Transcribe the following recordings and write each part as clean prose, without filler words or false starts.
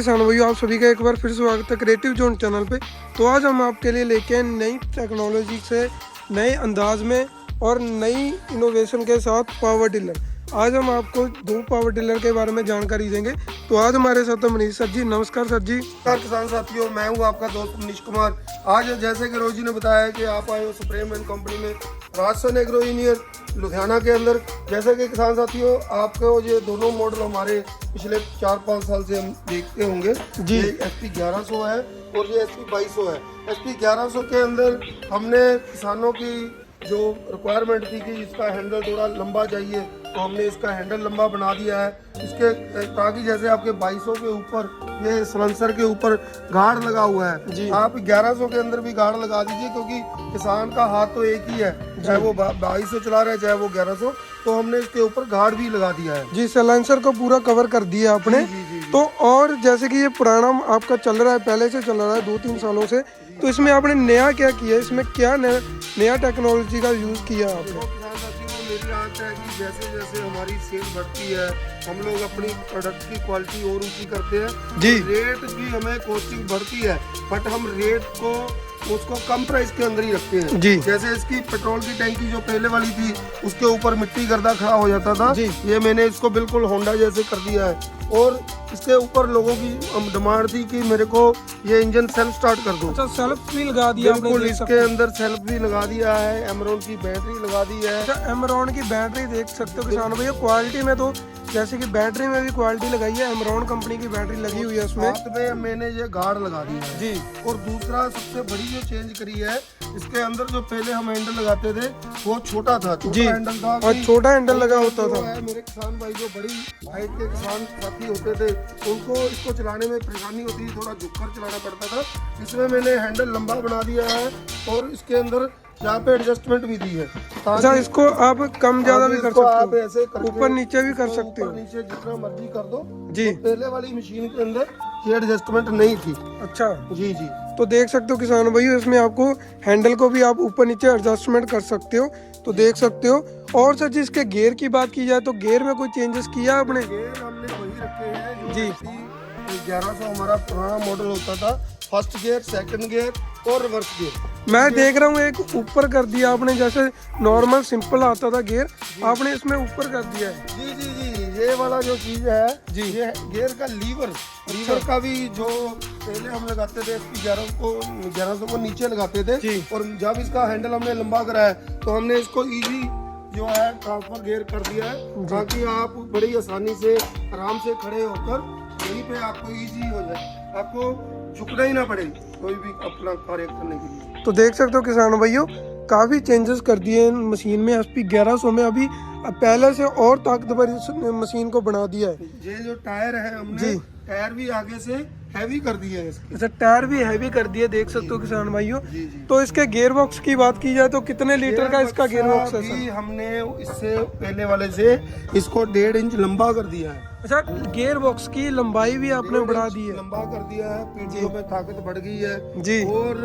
किसान भाइयों, आप सभी का एक बार फिर स्वागत है क्रिएटिव जोन चैनल पे। तो आज हम आपके लिए लेके आए नई टेक्नोलॉजी से नए अंदाज में और नई इनोवेशन के साथ पावर टिलर। आज हम आपको दो पावर टिलर के बारे में जानकारी देंगे। तो आज हमारे साथ मनीष सर जी। नमस्कार सर जी। नमस्कार किसान साथियों, मैं हूं आपका दोस्त मनीष कुमार। आज जैसे कि रोजी ने बताया कि आप आए हो सुप्रीम कंपनी में, राजस्थान एग्रो इंजीनियर लुधियाना के अंदर। जैसे कि किसान साथियों, आपको ये दोनों मॉडल हमारे पिछले 4-5 साल से हम देखते होंगे जी। ये SP 1100 है और ये SP 2200 है। SP 1100 के अंदर हमने किसानों की जो रिक्वायरमेंट थी कि इसका हैंडल थोड़ा लंबा चाहिए, तो हमने इसका हैंडल लंबा बना दिया है इसके, ताकि जैसे आपके 2200 के ऊपर ये सलेंसर के ऊपर गार्ड लगा हुआ है जी। आप 1100 के अंदर भी गार्ड लगा दीजिए, क्योंकि किसान का हाथ तो एक ही है, चाहे वो 2200 चला रहा है चाहे वो 1100। तो हमने इसके ऊपर गार्ड भी लगा दिया है जी। सलेंसर को पूरा कवर कर दिया आपने जी। तो और जैसे कि ये पुराना आपका चल रहा है, पहले से चल रहा है 2-3 सालों से, तो इसमें आपने नया क्या किया? इसमें क्या नया टेक्नोलॉजी का यूज किया आपने? मेरी आदत है कि जैसे जैसे हमारी सेल बढ़ती है, हम लोग अपनी प्रोडक्ट की क्वालिटी और ऊंची करते हैं जी। रेट भी हमें कॉस्टिंग बढ़ती है, बट हम रेट को उसको कम प्राइस के अंदर ही रखते हैं जी। जैसे इसकी पेट्रोल की टैंकी जो पहले वाली थी, उसके ऊपर मिट्टी गर्दा खड़ा हो जाता था जी। ये मैंने इसको बिल्कुल होंडा जैसे कर दिया है। और इसके ऊपर लोगों की डिमांड थी कि मेरे को ये इंजन सेल्फ स्टार्ट कर दो। अच्छा, सेल्फ भी लगा दिया आपने? बिल्कुल, इसके अंदर सेल्फ भी लगा दिया है, एमरॉन की बैटरी लगा दी है। अच्छा, एमरॉन की बैटरी देख सकते हो किसान भैया। क्वालिटी में तो जैसे कि बैटरी में भी क्वालिटी लगाई है, एमरॉन कंपनी की बैटरी लगी हुई है उसमें। साथ में मैंने ये गार्ड लगा दी है जी। और दूसरा सबसे बड़ी जो चेंज करी है, इसके अंदर जो पहले हम हैंडल लगाते थे वो छोटा था, छोटा हैंडल था और छोटा हैंडल लगा होता था। मेरे किसान भाई जो बड़ी हाइट के किसान साथी होते थे, उनको इसको चलाने में परेशानी होती थी, थोड़ा झुककर चलाना पड़ता था। इसमें मैंने हैंडल लंबा बना दिया है और इसके अंदर यहाँ पे एडजस्टमेंट भी दी है। अच्छा, इसको आप कम ज्यादा भी कर सकते हो, आप ऐसे ऊपर नीचे भी कर सकते हो, नीचे जितना मर्जी कर दो जी। तो पहले वाली मशीन के अंदर ये एडजस्टमेंट नहीं थी। अच्छा जी जी। तो देख सकते हो किसान भाइयों, इसमें आपको हैंडल को भी आप ऊपर नीचे एडजस्टमेंट कर सकते हो, तो देख सकते हो। और सर जी, इसके गियर की बात की जाए तो गियर में कोई चेंजेस किया आपने? गियर हमने वही रखे हैं जी। 1100 हमारा पुराना मॉडल होता था, फर्स्ट गियर, सेकंड गियर और रिवर्स गियर। मैं देख रहा हूँ एक ऊपर कर दिया आपने, जैसे नॉर्मल सिंपल आता था गियर, आपने इसमें ऊपर कर दिया है जी जी जी। ये वाला जो चीज है जी, ये गियर का लीवर का भी जो पहले हम लगाते थे SP 1100 को नीचे लगाते थे जी। और जब इसका हैंडल हमने लंबा करा है तो हमने इसको इजी जो है ट्रांसफर गियर कर दिया है, ताकि आप बड़ी आसानी से आराम से खड़े होकर यहीं पे आपको इजी हो जाए, आपको झुकना ही ना पड़े कोई भी अपना कार्य करने के लिए। तो देख सकते हो किसान भाइयों, काफी चेंजेस कर दिए मशीन में। SP 1100 में अभी पहले से और ताकतवर मशीन को बना दिया है। ये जो टायर है हमने टायर भी आगे से हैवी कर दिया है इसके। अच्छा, टायर भी हैवी कर दिए, देख सकते हो किसान भाइयों। तो इसके गियर बॉक्स की बात की जाए तो कितने लीटर का इसका गियर बॉक्स है? हमने इससे पहले वाले से इसको 1.5 इंच लंबा कर दिया है। अच्छा, गियर बॉक्स की लंबाई भी आपने बढ़ा दी है? लंबा कर दिया है, पीटीओ में ताकत बढ़ गई है जी। और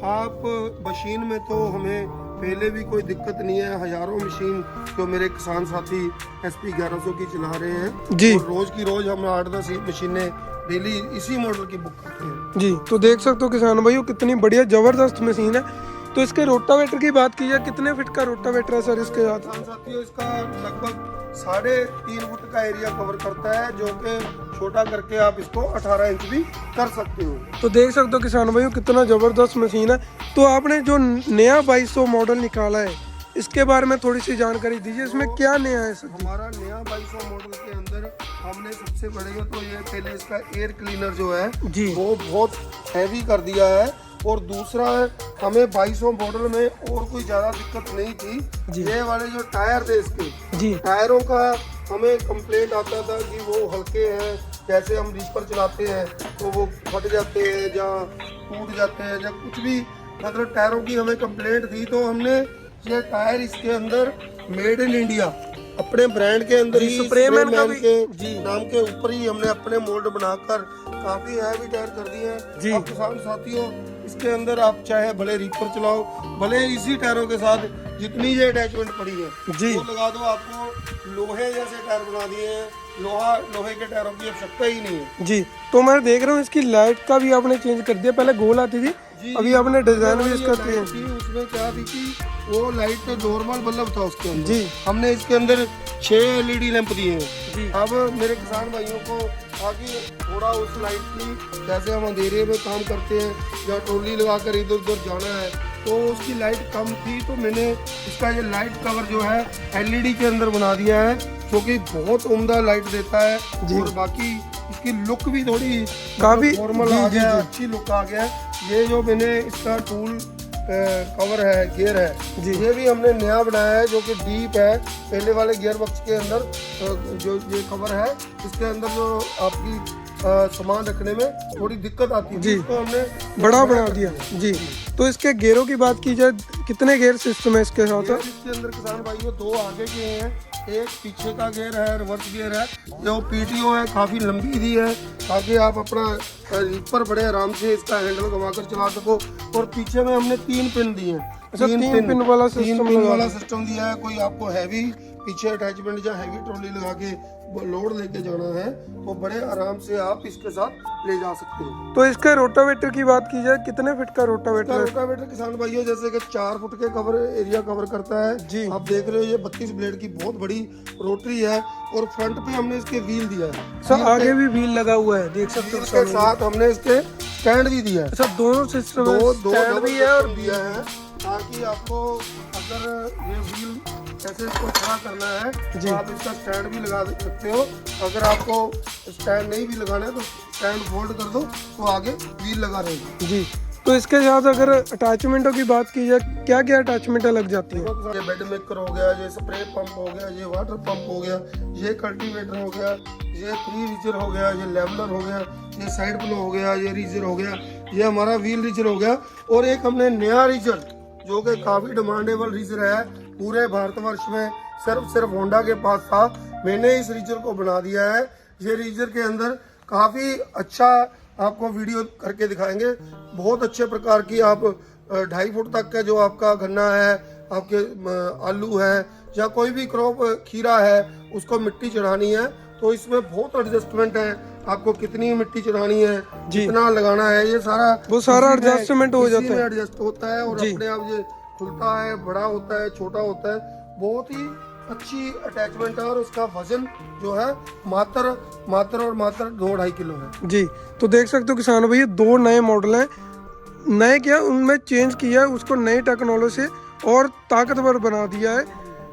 आप मशीन में तो हमें पहले भी कोई दिक्कत नहीं है। हजारों मशीन जो मेरे किसान साथी SP 1100 की चला रहे हैं जी। रोज की रोज हम 8-10 मशीनें डेली इसी मॉडल की बुक करते हैं जी। तो देख सकते हो किसान भाइयों, कितनी बढ़िया जबरदस्त मशीन है। तो इसके रोटावेटर की बात की जाए, कितने फीट का रोटावेटर है सर इसके साथ? साथियों, इसका लगभग 3.5 फुट का एरिया कवर करता है, जो कि छोटा करके आप इसको 18 इंच भी कर सकते हो। तो देख सकते हो किसान भाइयों, कितना जबरदस्त मशीन है। तो आपने जो नया 2200 मॉडल निकाला है, इसके बारे में थोड़ी सी जानकारी दीजिए, इसमें क्या नया है सर? हमारा नया 2200 मॉडल के अंदर हमने सबसे बड़े तो ये पहले इसका एयर क्लीनर जो है जी, वो बहुत हैवी कर दिया है। और दूसरा हमें 2200 मॉडल में और कोई ज्यादा दिक्कत नहीं थी। ये वाले जो टायर थे इसके जी, टायरों का हमें कंप्लेंट आता था कि वो हल्के हैं, जैसे हम रीपर चलाते हैं तो वो फट जाते हैं या टूट जाते हैं या कुछ भी, मतलब टायरों की हमें कंप्लेंट थी। तो हमने ये टायर इसके अंदर मेड इन इंडिया अपने ब्रांड के अंदर ही सुप्रीम के नाम के ऊपर ही हमने अपने मोल्ड बनाकर काफी हैवी टायर कर दिए हैं। अब किसान साथियों, इसके अंदर आप चाहे भले रीपर चलाओ, भले इसी टायरों के साथ जितनी ये अटैचमेंट पड़ी है जी। वो लगा दो। आपको लोहे जैसे टायर बना दिए हैं, लोहे के टायरों की आवश्यकता ही नहीं है जी। तो मैं देख रहा हूँ इसकी लाइट का भी आपने चेंज कर दिया, पहले गोल आती थी, अभी आपने डिजाइन भी इसका किया। उसमें क्या थी कि वो लाइट तो नॉर्मल बल्ब था उसके अंदर जी। हमने इसके अंदर 6 LED लैंप दिए हैं जी। अब मेरे किसान भाइयों को आगे थोड़ा उस लाइट की, जैसे हम अंधेरे में काम करते हैं या ट्रॉली लगाकर इधर उधर जाना है तो उसकी लाइट कम थी, तो मैंने इसका ये लाइट कवर जो है LED के अंदर बना दिया है, जो कि बहुत उम्दा लाइट देता है। और बाकी इसकी लुक भी थोड़ी काफी फॉर्मल आ गया, अच्छी लुक आ गया। ये जो मैंने इसका टूल कवर है, गियर है, ये भी हमने नया बनाया है, जो कि डीप है। पहले वाले गियर बॉक्स के अंदर जो ये कवर है, इसके अंदर जो आपकी सामान रखने में थोड़ी दिक्कत आती है, इसको हमने बड़ा बना दिया जी। तो इसके गेयरों की बात की जाए, कितने गेयर सिस्टम है इसके साथ? इसके अंदर किसान भाइयों 2 आगे के हैं, एक पीछे का गेयर है, रिवर्स गेयर है। जो PTO है काफी लंबी दी है ताकि आप अपना रीपर बड़े आराम से इसका हैंडल घुमाकर चला सको। और पीछे में हमने 3 पिन दिए हैं। अच्छा, 3 पिन वाला सिस्टम दिया है। कोई आपको हैवी पीछे अटैचमेंट या हैवी ट्रॉली लगा के लोड लेके जाना है तो बड़े आराम से आप इसके साथ ले जा सकते हो। तो इसका रोटावेटर की बात की जाए, कितने फीट का रोटावेटर है? रोटावेटर किसान भाइयों जैसे कि 4 फुट के एरिया कवर करता है जी। आप देख रहे हो, ये 32 ब्लेड की बहुत बड़ी रोटरी है और फ्रंट पे हमने इसके व्हील दिया है। सर आगे भी व्हील लगा हुआ है, देख सकते हो। इसके साथ हमने इसके स्टैंड भी दिया है। अच्छा, दोनों सिस्टम दो स्टैंड भी है और दिया है ताकि आपको अगर ये व्हील ऐसे इसको खड़ा करना है तो आप इसका स्टैंड भी लगा सकते हो। अगर आपको स्टैंड नहीं भी लगाना है तो स्टैंड फोल्ड कर दो तो आगे व्हील लगा रहेगी जी। तो इसके साथ अगर अटैचमेंटों की बात की जाए, क्या क्या अटैचमेंट लग जाती है? ये बेड मेकर हो गया, ये स्प्रे पंप हो गया, ये वाटर पंप हो गया, ये कल्टीवेटर हो गया, ये 3 रीजर हो गया, ये लेवलर हो गया, ये साइड प्लो हो गया, ये रीजर हो गया, ये हमारा व्हील रीजर हो गया। और एक हमने नया रीजर जो कि काफी डिमांडेबल रीजर है, पूरे भारतवर्ष में सिर्फ होंडा के पास था, मैंने इस रीजर को बना दिया है। ये रीजर के अंदर काफी अच्छा आपको वीडियो करके दिखाएंगे, बहुत अच्छे प्रकार की आप 2.5 फुट तक का जो आपका गन्ना है, आपके आलू है या कोई भी क्रॉप खीरा है, उसको मिट्टी चढ़ानी है तो इसमें बहुत एडजस्टमेंट है। आपको कितनी मिट्टी चढ़ानी है, कितना लगाना है, ये सारा एडजस्टमेंट हो जाता है, एडजस्ट होता है और अपने आप ये खुलता है, बड़ा होता है, छोटा होता है। बहुत ही अच्छी अटैचमेंट है और उसका वजन जो है मात्र 2-2.5 किलो है जी। तो देख सकते हो किसान भैया, 2 नए मॉडल हैं, नए क्या उनमें चेंज किया है, उसको नई टेक्नोलॉजी से और ताकतवर बना दिया है।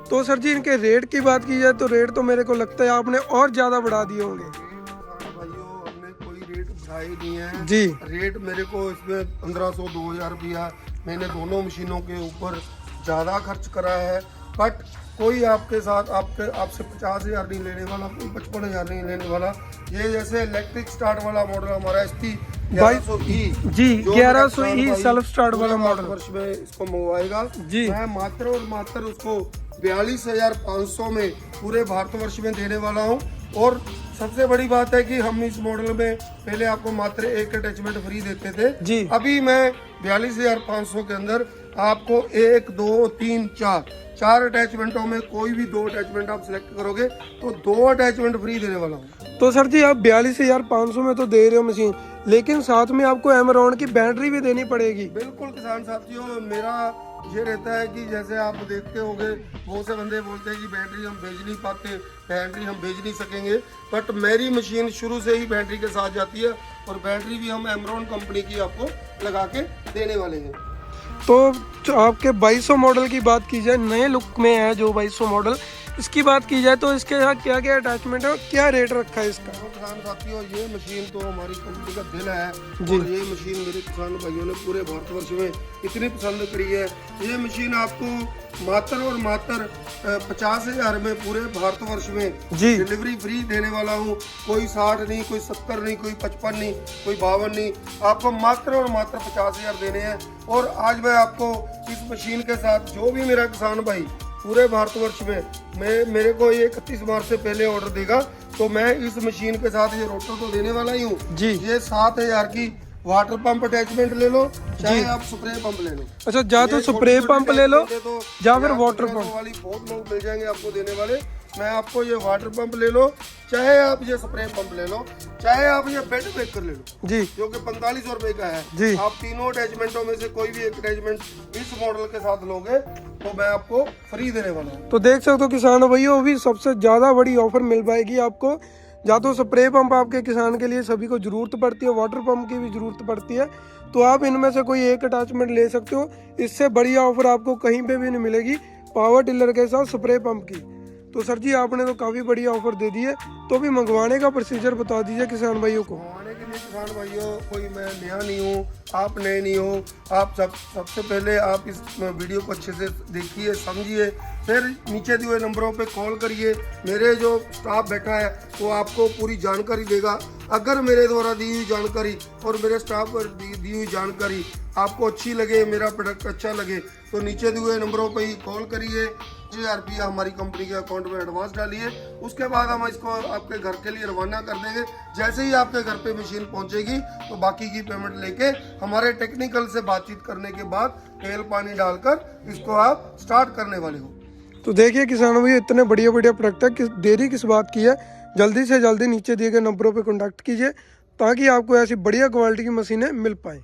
तो सर जी, इनके रेट की बात की जाए तो रेट तो मेरे को लगता है आपने और ज्यादा बढ़ा दिए होंगे। भाइयों हमने कोई रेट बढ़ाए नहीं है जी। रेट मेरे को इसमें 1500-2000 रुपया मैंने दोनों मशीनों के ऊपर ज्यादा खर्च करा है। बट कोई आपके साथ आपसे 50,000 नहीं लेने वाला, कोई 55,000 नहीं लेने वाला। ये जैसे इलेक्ट्रिक स्टार्ट वाला मॉडल हमारा SP 1100E जी, 1100E सेल्फ स्टार्ट वाला मॉडल वर्ष में इसको मंगवाएगा जी। मैं मात्र और मात्र उसको 42,500 में पूरे भारतवर्ष में देने वाला हूँ। और सबसे बड़ी बात है कि हम इस मॉडल में पहले आपको मात्र 1 अटैचमेंट फ्री देते थे जी। अभी मैं 42,500 के अंदर आपको 1, 2, 3, 4 अटैचमेंटों में कोई भी 2 अटैचमेंट आप सिलेक्ट करोगे तो 2 अटैचमेंट फ्री देने वाला हूँ। तो सर जी, आप 42,500 में तो दे रहे हो मशीन, लेकिन साथ में आपको एमरॉन की बैटरी भी देनी पड़ेगी। बिल्कुल किसान साथियों, मेरा ये रहता है कि जैसे आप देखते होंगे बहुत से बंदे बोलते हैं कि बैटरी हम भेज नहीं पाते, बैटरी हम भेज नहीं सकेंगे, बट मेरी मशीन शुरू से ही बैटरी के साथ जाती है और बैटरी भी हम एमरॉन कंपनी की आपको लगा के देने वाले हैं। तो आपके 2200 मॉडल की बात की जाए, नए लुक में है जो 2200 मॉडल, इसकी बात की जाए तो इसके साथ क्या क्या अटैचमेंट है और क्या रेट रखा है इसका? तो किसान साथियों, ये मशीन तो हमारी कंपनी का दिल है और ये मशीन मेरे किसान भाइयों ने पूरे भारतवर्ष में इतनी पसंद करी है। ये मशीन आपको मात्र और मात्र 50,000 में पूरे भारतवर्ष में डिलीवरी फ्री देने वाला हूँ। कोई 60 नहीं, कोई 70 नहीं, कोई 55 नहीं, कोई 52 नहीं, आपको मात्र और मात्र 50,000 देने हैं। और आज मैं आपको इस मशीन के साथ जो भी मेरा किसान भाई पूरे भारतवर्ष में मेरे को ये 31 मार्च से पहले ऑर्डर देगा तो मैं इस मशीन के साथ ये रोटर तो देने वाला ही हूँ जी। ये 7,000 की वाटर पंप अटैचमेंट ले लो, चाहे आप स्प्रे पंप ले लो। अच्छा, या तो ये स्प्रे छोटी-छोटी पंप ले लो अटैचमेंट है तो या फिर यहाँ वाटर 1500 पंप। वाली बहुत लोग मिल जाएंगे आपको देने वाले। मैं आपको ये वाटर पंप ले लो, चाहे आप ये स्प्रे पंप ले लो, चाहे आप ये बेड ब्रेकर ले लो, जी जो कि 4500 रुपए का है। जी। आप तीनों अटैचमेंटों में से कोई भी एक अटैचमेंट इस मॉडल के साथ लोगे तो मैं आपको फ्री देने वाला हूँ। तो देख सकते हो किसान भाइयों, भी सबसे ज़्यादा बड़ी ऑफर मिल पाएगी आपको। या तो स्प्रे पंप आपके किसान के लिए सभी को ज़रूरत पड़ती है, वाटर पंप की भी ज़रूरत पड़ती है, तो आप इनमें से कोई एक अटैचमेंट ले सकते हो। इससे बढ़िया ऑफर आपको कहीं पे भी नहीं मिलेगी पावर टिलर के साथ स्प्रे पंप की। तो सर जी, आपने तो काफ़ी बढ़िया ऑफर दे दी है, तो भी मंगवाने का प्रोसीजर बता दीजिए किसान भाइयों को। मंगवाने के लिए किसान भाइयों, कोई मैं नया नहीं हूँ, आप नए नहीं हो। आप सबसे पहले आप इस वीडियो को अच्छे से देखिए, समझिए, फिर नीचे दिए हुए नंबरों पे कॉल करिए। मेरे जो स्टाफ बैठा है वो आपको पूरी जानकारी देगा। अगर मेरे द्वारा दी हुई जानकारी और मेरे स्टाफ पर दी हुई जानकारी आपको अच्छी लगे, मेरा प्रोडक्ट अच्छा लगे, तो नीचे दिए हुए नंबरों पे ही कॉल करिए। 1000 रुपया हमारी कंपनी के अकाउंट में एडवांस डालिए, उसके बाद हम इसको आपके घर के लिए रवाना कर देंगे। जैसे ही आपके घर पे मशीन पहुंचेगी तो बाकी की पेमेंट लेके हमारे टेक्निकल से बातचीत करने के बाद तेल पानी डालकर इसको आप स्टार्ट करने वाले हो। तो देखिए किसान भाई, इतने बढ़िया बढ़िया प्रोडक्ट है, किस देरी किस बात की है। जल्दी से जल्दी नीचे दिए गए नंबरों पे कॉन्टैक्ट कीजिए ताकि आपको ऐसी बढ़िया क्वालिटी की मशीनें मिल पाएँ।